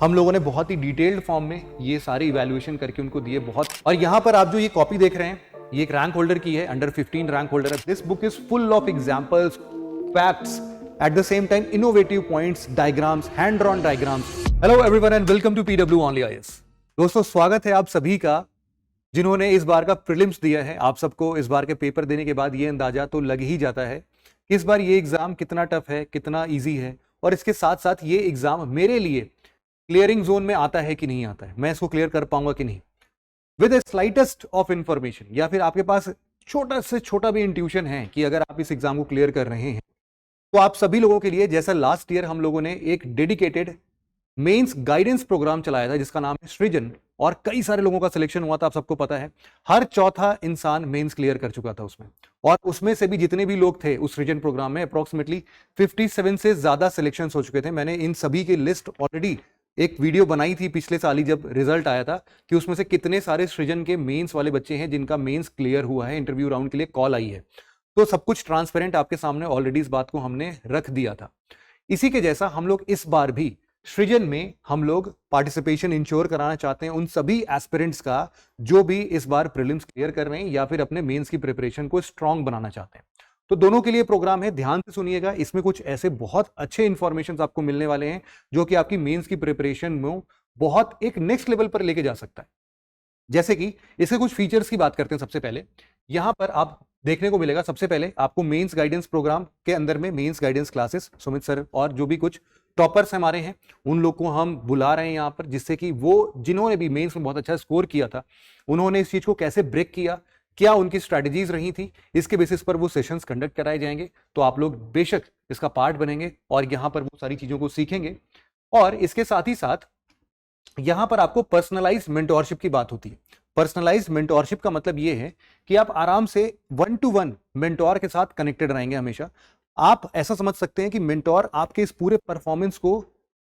हम लोगों ने बहुत ही डिटेल्ड फॉर्म में ये सारे इवैल्यूएशन करके उनको दिए बहुत। और यहाँ पर आप जो ये कॉपी देख रहे हैं ये एक रैंक होल्डर की है, अंडर 15 रैंक होल्डर है। This book is full of examples, facts, at the same time innovative points, diagrams, hand drawn diagrams. Hello everyone and welcome to PW only IAS. दोस्तों स्वागत है आप सभी का जिन्होंने इस बार का प्रीलिम्स दिया है। आप सबको इस बार के पेपर देने के बाद ये अंदाजा तो लग ही जाता है कि इस बार ये एग्जाम कितना टफ है, कितना इजी है, और इसके साथ साथ ये एग्जाम मेरे लिए क्लियरिंग जोन में आता है कि नहीं आता है, मैं इसको क्लियर कर पाऊंगा कि नहीं। With A slightest of information, या फिर आपके पास छोटा से छोटा भी इंट्यूशन है कि अगर आप इस एग्जाम को क्लियर कर रहे हैं तो आप सभी लोगों के लिए, जैसा लास्ट ईयर हम लोगों ने एक डेडिकेटेड मेंस गाइडेंस प्रोग्राम चलाया था जिसका नाम है सृजन, और कई सारे लोगों का सिलेक्शन हुआ था। आप सबको पता है हर चौथा इंसान मेंस क्लियर कर चुका था उसमें, और उसमें से भी जितने भी लोग थे उस सृजन प्रोग्राम में अप्रोक्सीमेटली 57 से ज्यादा सिलेक्शन हो चुके थे। मैंने इन सभी की लिस्ट ऑलरेडी एक वीडियो बनाई थी पिछले साल ही जब रिजल्ट आया था कि उसमें से कितने सारे सृजन के मेंस वाले बच्चे हैं जिनका मेंस क्लियर हुआ है, इंटरव्यू राउंड के लिए कॉल आई है। तो सब कुछ ट्रांसपेरेंट आपके सामने ऑलरेडी इस बात को हमने रख दिया था। इसी के जैसा हम लोग इस बार भी सृजन में हम लोग पार्टिसिपेशन इंश्योर कराना चाहते हैं उन सभी एस्पिरेंट्स का जो भी इस बार प्रीलिम्स क्लियर कर रहे हैं या फिर अपने मेंस की प्रिपरेशन को स्ट्रांग बनाना चाहते हैं। तो दोनों के लिए प्रोग्राम है, ध्यान से सुनिएगा। इसमें कुछ ऐसे बहुत अच्छे इंफॉर्मेशन आपको मिलने वाले हैं जो कि आपकी मेंस की प्रिपरेशन में बहुत एक नेक्स्ट लेवल पर लेके जा सकता है। जैसे कि इसके कुछ फीचर्स की बात करते हैं। सबसे पहले यहां पर आप देखने को मिलेगा, सबसे पहले आपको मेंस गाइडेंस प्रोग्राम के अंदर में mains guidance classes Sumit sir और जो भी कुछ टॉपर्स हमारे हैं उन लोग को हम बुला रहे हैं यहाँ पर, जिससे कि वो जिन्होंने भी मेंस में बहुत अच्छा स्कोर किया था उन्होंने इस चीज को कैसे ब्रेक किया, क्या उनकी स्ट्रैटेजीज रही थी, इसके बेसिस पर वो सेशंस कंडक्ट कराए जाएंगे। तो आप लोग बेशक इसका पार्ट बनेंगे और यहाँ पर वो सारी चीजों को सीखेंगे। और इसके साथ ही साथ यहां पर आपको पर्सनलाइज्ड मेंटोरशिप की बात होती है। पर्सनलाइज्ड मेंटोरशिप का मतलब यह है कि आप आराम से 1-to-1 मेंटोर के साथ कनेक्टेड रहेंगे हमेशा। आप ऐसा समझ सकते हैं कि मेंटोर आपके इस पूरे परफॉर्मेंस को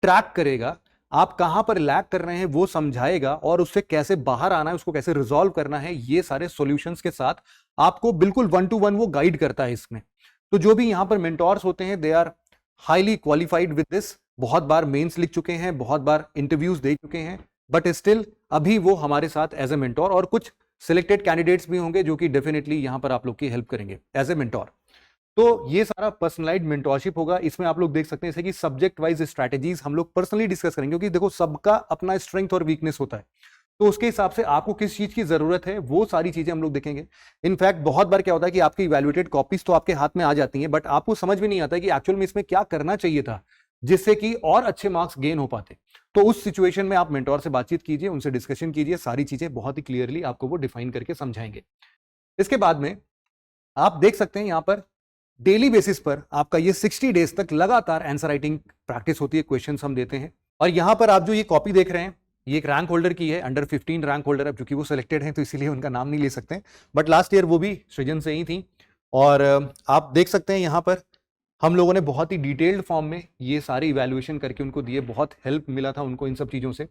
ट्रैक करेगा, आप कहां पर लैग कर रहे हैं वो समझाएगा, और उससे कैसे बाहर आना है, उसको कैसे रिजॉल्व करना है, ये सारे सॉल्यूशंस के साथ आपको बिल्कुल 1-to-1 वो गाइड करता है इसमें। तो जो भी यहां पर मेंटोर्स होते हैं they are highly qualified with this, बहुत बार मेंस लिख चुके हैं, बहुत बार इंटरव्यूज दे चुके हैं, बट स्टिल अभी वो हमारे साथ एज ए मेंटोर, और कुछ सिलेक्टेड कैंडिडेट्स भी होंगे जो कि डेफिनेटली यहां पर आप लोग की हेल्प करेंगे एज ए मेंटोर। तो ये सारा पर्सनलाइज्ड मेंटोरशिप होगा। इसमें आप लोग देख सकते हैं जैसे कि सब्जेक्ट वाइज स्ट्रैटेजीज हम लोग पर्सनली डिस्कस करेंगे, क्योंकि देखो सबका अपना स्ट्रेंथ और वीकनेस होता है, तो उसके हिसाब से आपको किस चीज की जरूरत है वो सारी चीजें हम लोग देखेंगे। इनफैक्ट बहुत बार क्या होता है कि आपकी इवैल्यूएटेड कॉपीज तो आपके हाथ में आ जाती हैं, बट आपको समझ में नहीं आता है कि एक्चुअल में इसमें क्या करना चाहिए था जिससे कि और अच्छे मार्क्स गेन हो पाते। तो उस सिचुएशन में आप मेंटोर से बातचीत कीजिए, उनसे डिस्कशन कीजिए, सारी चीजें बहुत ही क्लियरली आपको वो डिफाइन करके समझाएंगे। इसके बाद में आप देख सकते हैं यहां पर डेली बेसिस पर आपका ये 60 डेज तक लगातार आंसर राइटिंग प्रैक्टिस होती है, क्वेश्चन हम देते हैं। और यहां पर आप जो ये कॉपी देख रहे हैं ये एक रैंक होल्डर की है, अंडर 15 रैंक होल्डर है, क्योंकि वो सिलेक्टेड हैं तो इसीलिए उनका नाम नहीं ले सकते, बट लास्ट ईयर वो भी सृजन से ही थी। और आप देख सकते हैं यहां पर हम लोगों ने बहुत ही डिटेल्ड फॉर्म में ये सारे इवैल्यूएशन करके उनको दिए, बहुत हेल्प मिला था उनको इन सब चीजों से।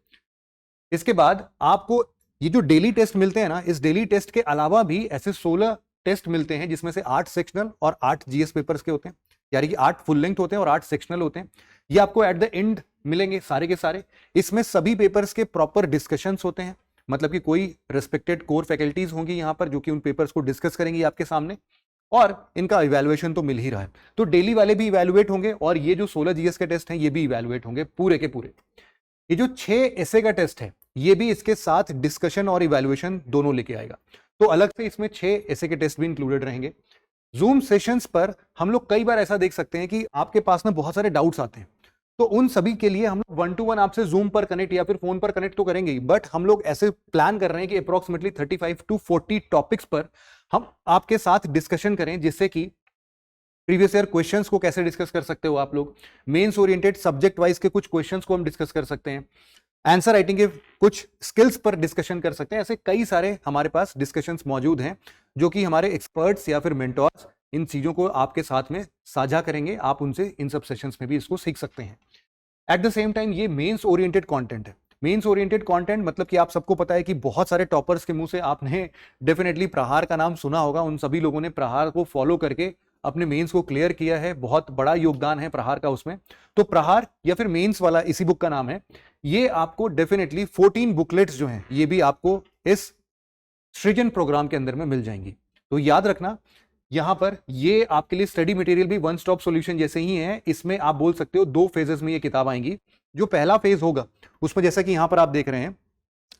इसके बाद आपको ये जो डेली टेस्ट मिलते हैं ना, इस डेली टेस्ट के अलावा भी ऐसे 16 टेस्ट मिलते हैं जिसमें से 8 सेक्शनल और 8 जीएस पेपर्स के होते हैं, यानी कि 8 फुल लेंथ होते हैं और 8 सेक्शनल होते हैं। ये आपको एट द एंड मिलेंगे सारे के सारे। इसमें सभी पेपर्स के प्रॉपर डिस्कशंस होते हैं, मतलब कि कोई रिस्पेक्टेड कोर फैकल्टीज होंगी यहाँ पर जो कि उन पेपर्स को डिस्कस करेंगी आपके सामने, और इनका इवैल्यूएशन तो मिल ही रहा है। तो डेली वाले भी इवैल्यूएट होंगे और ये जो 16 जीएस के टेस्ट हैं ये भी इवैल्यूएट होंगे पूरे के पूरे। ये जो 6 एसए का टेस्ट है ये भी इसके साथ डिस्कशन और इवैल्यूएशन दोनों लेके आएगा, तो अलग से इसमें 6 एसए के टेस्ट भी इंक्लूडेड रहेंगे। जूम सेशंस पर हम लोग कई बार ऐसा देख सकते हैं कि आपके पास ना बहुत सारे डाउट्स आते हैं, तो उन सभी के लिए हम लोग 1-to-1 आपसे जूम पर कनेक्ट या फिर फोन पर कनेक्ट तो करेंगे, बट हम लोग ऐसे प्लान कर रहे हैं कि अप्रोक्सीमेटली 35 to 40 टॉपिक्स पर हम आपके साथ डिस्कशन करें, जिससे कि प्रीवियस ईयर क्वेश्चंस को कैसे डिस्कस कर सकते हो आप लोग, मेंस ओरिएंटेड सब्जेक्ट वाइज के कुछ क्वेश्चंस को हम डिस्कस कर सकते हैं, आंसर राइटिंग के कुछ स्किल्स पर डिस्कशन कर सकते हैं। ऐसे कई सारे हमारे पास डिस्कशंस मौजूद हैं जो कि हमारे एक्सपर्ट्स या फिर मेंटोर्स इन चीजों को आपके साथ में साझा करेंगे। आप उनसे इन सब सेशंस में भी इसको सीख सकते हैं। एट द सेम टाइम ये मेंस ओरिएंटेड कंटेंट है। मेंस ओरिएंटेड कंटेंट मतलब कि आप सबको पता है कि बहुत सारे टॉपर्स के मुंह से आपने डेफिनेटली प्रहार का नाम सुना होगा, उन सभी लोगों ने प्रहार को फॉलो करके अपने मेंस को क्लियर किया है, बहुत बड़ा योगदान है प्रहार का उसमें। तो प्रहार या फिर मेंस वाला इसी बुक का नाम है। ये आपको डेफिनेटली 14 बुकलेट्स जो हैं ये भी आपको इस सृजन प्रोग्राम के अंदर में मिल जाएंगी। तो याद रखना यहां पर ये आपके लिए स्टडी मटेरियल भी वन स्टॉप सॉल्यूशन जैसे ही है। इसमें आप बोल सकते हो 2 फेजेस में ये किताब आएंगी। जो पहला फेज होगा उस पर जैसा कि यहां पर आप देख रहे हैं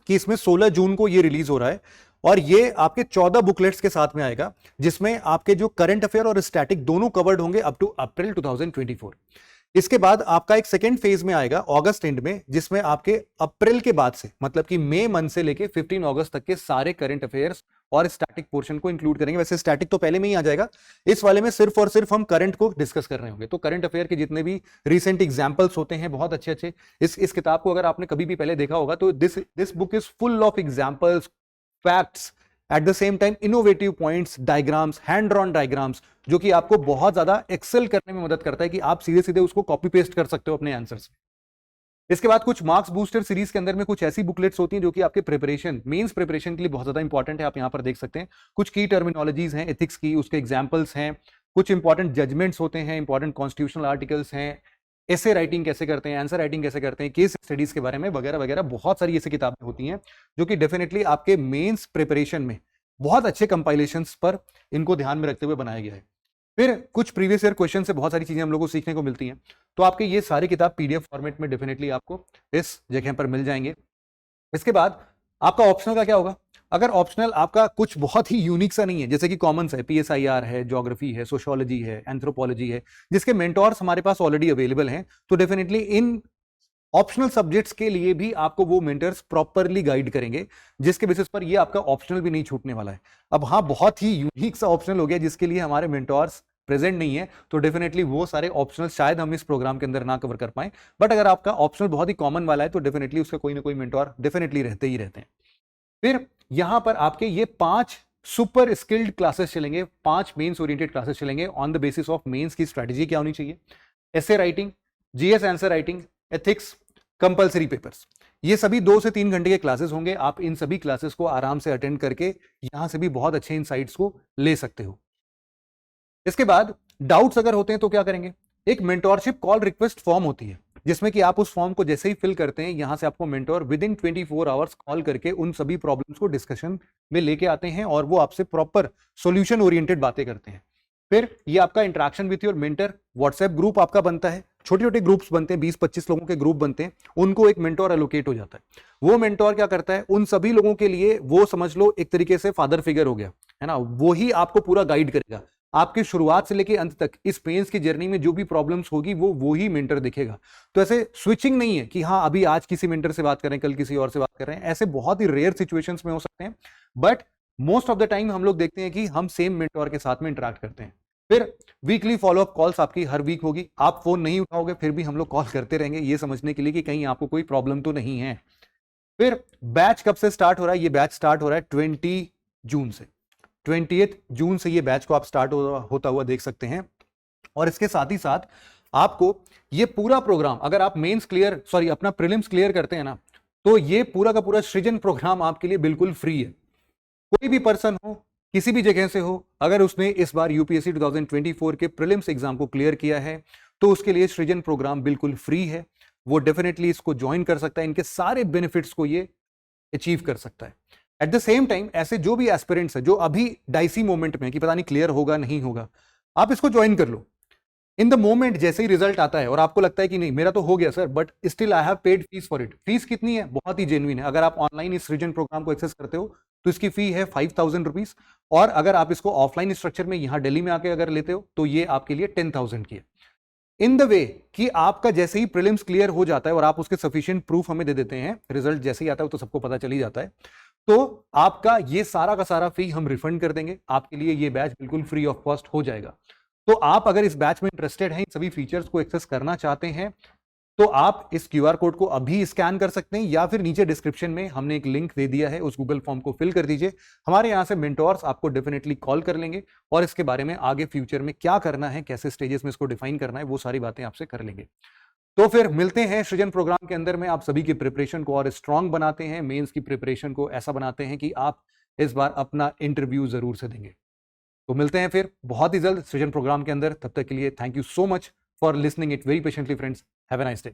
कि इसमें 16 जून को ये रिलीज हो रहा है और ये आपके 14 बुकलेट्स के साथ में आएगा, जिसमें आपके जो करंट अफेयर और स्टैटिक दोनों कवर्ड होंगे अप टू अप्रैल 2024। इसके बाद आपका एक सेकेंड फेज में आएगा अगस्त एंड में, जिसमें आपके अप्रैल के बाद से मतलब कि मई मंथ से लेके 15 अगस्त तक के सारे करंट अफेयर्स और स्टैटिक पोर्शन को इंक्लूड करेंगे। वैसे स्टैटिक तो पहले में ही आ जाएगा, इस वाले में सिर्फ और सिर्फ हम करंट को डिस्कस कर रहे होंगे। तो करंट अफेयर के जितने भी रिसेंट एग्जांपल्स होते हैं बहुत अच्छे अच्छे, इस किताब को अगर आपने कभी भी पहले देखा होगा तो this book is full of examples, facts, at the same time innovative points, diagrams, hand drawn diagrams, जो कि आपको बहुत ज्यादा एक्सेल करने में मदद करता है कि आप सीधे सीधे उसको कॉपी पेस्ट कर सकते हो अपने आंसर्स में। इसके बाद कुछ मार्क्स बूस्टर सीरीज के अंदर में कुछ ऐसी बुकलेट्स होती हैं जो कि आपके प्रिपरेशन, मेंस प्रिपरेशन के लिए बहुत ज्यादा इंपॉर्टेंट है। आप यहां पर देख सकते हैं कुछ की टर्मिनोलॉजीज हैं एथिक्स की, उसके एग्जांपल्स हैं, कुछ इंपॉर्टेंट जजमेंट्स होते हैं, इंपॉर्टेंट कॉन्स्टिट्यूशनल आर्टिकल्स हैं, ऐसे राइटिंग कैसे करते हैं, आंसर राइटिंग कैसे करते हैं, केस स्टडीज के बारे में वगैरह वगैरह। बहुत सारी ऐसी किताबें होती हैं जो कि डेफिनेटली आपके मेंस प्रिपरेशन में बहुत अच्छे कंपाइलेशंस पर इनको ध्यान में रखते हुए बनाया गया है। फिर कुछ प्रीवियस ईयर क्वेश्चन से बहुत सारी चीजें हम लोग को सीखने को मिलती हैं। तो आपके ये सारी किताब पीडीएफ फॉर्मेट में डेफिनेटली आपको इस जगह पर मिल जाएंगे। इसके बाद आपका ऑप्शनल का क्या होगा? अगर ऑप्शनल आपका कुछ बहुत ही यूनिक सा नहीं है, जैसे कि कॉमन्स है, पीएसआईआर है, ज्योग्राफी है, सोशियोलॉजी है, एंथ्रोपोलॉजी है, जिसके मेंटोर्स हमारे पास ऑलरेडी अवेलेबल हैं, तो डेफिनेटली इन ऑप्शनल सब्जेक्ट्स के लिए भी आपको वो मेंटर्स प्रॉपरली गाइड करेंगे, जिसके बेसिस पर ये आपका ऑप्शनल भी नहीं छूटने वाला है। अब हाँ, बहुत ही यूनिक सा ऑप्शनल हो गया जिसके लिए हमारे मेंटोर्स प्रेजेंट नहीं है, तो डेफिनेटली वो सारे ऑप्शनल शायद हम इस प्रोग्राम के अंदर ना कवर कर पाए। बट अगर आपका ऑप्शनल बहुत ही कॉमन वाला है तो डेफिनेटली उसका कोई ना कोई मेंटोर डेफिनेटली रहते ही रहते हैं। फिर यहां पर आपके ये 5 सुपर स्किल्ड क्लासेस चलेंगे, 5 मेंस ओरिएंटेड क्लासेस चलेंगे on the basis of mains की स्ट्रेटेजी क्या होनी चाहिए, essay writing, GS answer writing, ethics, compulsory papers. ये सभी 2 से 3 घंटे के क्लासेस होंगे। आप इन सभी क्लासेस को आराम से अटेंड करके यहां से भी बहुत अच्छे इनसाइट्स को ले सकते हो। इसके बाद डाउट्स अगर होते हैं तो क्या करेंगे? एक मेंटोरशिप कॉल रिक्वेस्ट फॉर्म होती है, जिसमें कि आप उस फॉर्म को जैसे ही फिल करते हैं यहां से आपको mentor with in 24 hours call करके उन सभी प्रॉब्लम्स को डिस्कशन में लेके आते हैं और वो आपसे प्रॉपर सॉल्यूशन ओरिएंटेड बातें करते हैं। फिर ये आपका interaction with your mentor, WhatsApp group आपका बनता है, छोटे छोटे ग्रुप्स बनते हैं, 20-25 लोगों के ग्रुप बनते हैं, उनको एक मेंटोर एलोकेट हो जाता है। वो मेंटोर क्या करता है, उन सभी लोगों के लिए वो समझ लो एक तरीके से फादर फिगर हो गया है ना, वो ही आपको पूरा गाइड करेगा आपकी शुरुआत से लेके अंत तक। इस पेंस की जर्नी में जो भी प्रॉब्लम्स होगी वो ही मेंटर दिखेगा। तो ऐसे स्विचिंग नहीं है कि हाँ अभी आज किसी मेंटर से बात कर रहे हैं, कल किसी और से बात कर रहे हैं, ऐसे बहुत ही रेयर सिचुएशंस में हो सकते हैं, but most of the time हम लोग देखते हैं कि हम सेम मेंटोर के साथ में इंटरेक्ट करते हैं। फिर वीकली फॉलोअप कॉल्स आपकी हर वीक होगी, आप फोन नहीं उठाओगे फिर भी हम लोग कॉल करते रहेंगे ये समझने के लिए कि कहीं आपको कोई प्रॉब्लम तो नहीं है। फिर बैच कब से स्टार्ट हो रहा है? ये बैच स्टार्ट हो रहा है 20 जून से, 20 जून से ये बैच को आप स्टार्ट होता हुआ देख सकते हैं। और इसके साथ ही साथ आपको ये पूरा प्रोग्राम, अगर आप अपना प्रीलिम्स क्लियर करते हैं ना, तो ये पूरा का पूरा सृजन प्रोग्राम आपके लिए बिल्कुल फ्री है। कोई भी पर्सन हो, किसी भी जगह से हो, अगर उसने इस बार यूपीएससी 2024 के प्रीलिम्स एग्जाम को क्लियर किया है तो उसके लिए सृजन प्रोग्राम बिल्कुल फ्री है। वो डेफिनेटली इसको ज्वाइन कर सकता है, इनके सारे बेनिफिट्स को ये अचीव कर सकता है। एट द सेम टाइम ऐसे जो भी एस्पिरेंट्स है जो अभी डाइसी मोमेंट में कि पता नहीं क्लियर होगा नहीं होगा, आप इसको ज्वाइन कर लो। इन द मोमेंट जैसे ही रिजल्ट आता है और आपको लगता है कि नहीं मेरा तो हो गया sir, but still I have paid fees for it. Fees कितनी है? बहुत ही जेन्युइन है। अगर आप ऑनलाइन इस सृजन प्रोग्राम को एक्सेस करते हो तो इसकी फी है 5000 रुपीज, और अगर आप इसको ऑफलाइन स्ट्रक्चर में यहां दिल्ली में आके अगर लेते हो तो ये आपके लिए 10,000 की है। इन द वे कि आपका जैसे ही प्रीलिम्स क्लियर हो जाता है और आप उसके सफिशिएंट प्रूफ हमें दे देते हैं, रिजल्ट जैसे ही आता है तो सबको पता चल ही जाता है, तो आपका ये सारा का सारा फी हम रिफंड कर देंगे। आपके लिए ये बैच बिल्कुल फ्री ऑफ कॉस्ट हो जाएगा। तो आप अगर इस बैच में इंटरेस्टेड हैं, सभी फीचर्स को एक्सेस करना चाहते हैं, तो आप इस क्यूआर कोड को अभी स्कैन कर सकते हैं या फिर नीचे डिस्क्रिप्शन में हमने एक लिंक दे दिया है, उस गूगल फॉर्म को फिल कर दीजिए। हमारे यहां से मेंटोर्स आपको डेफिनेटली कॉल कर लेंगे और इसके बारे में आगे फ्यूचर में क्या करना है, कैसे स्टेजेस में इसको डिफाइन करना है, वो सारी बातें आपसे कर लेंगे। तो फिर मिलते हैं सृजन प्रोग्राम के अंदर में। आप सभी की प्रिपरेशन को और स्ट्रांग बनाते हैं, मेंस की प्रिपरेशन को ऐसा बनाते हैं कि आप इस बार अपना इंटरव्यू जरूर से देंगे। तो मिलते हैं फिर बहुत ही जल्द सृजन प्रोग्राम के अंदर। तब तक के लिए thank you so much for listening it very patiently friends. Have a nice day.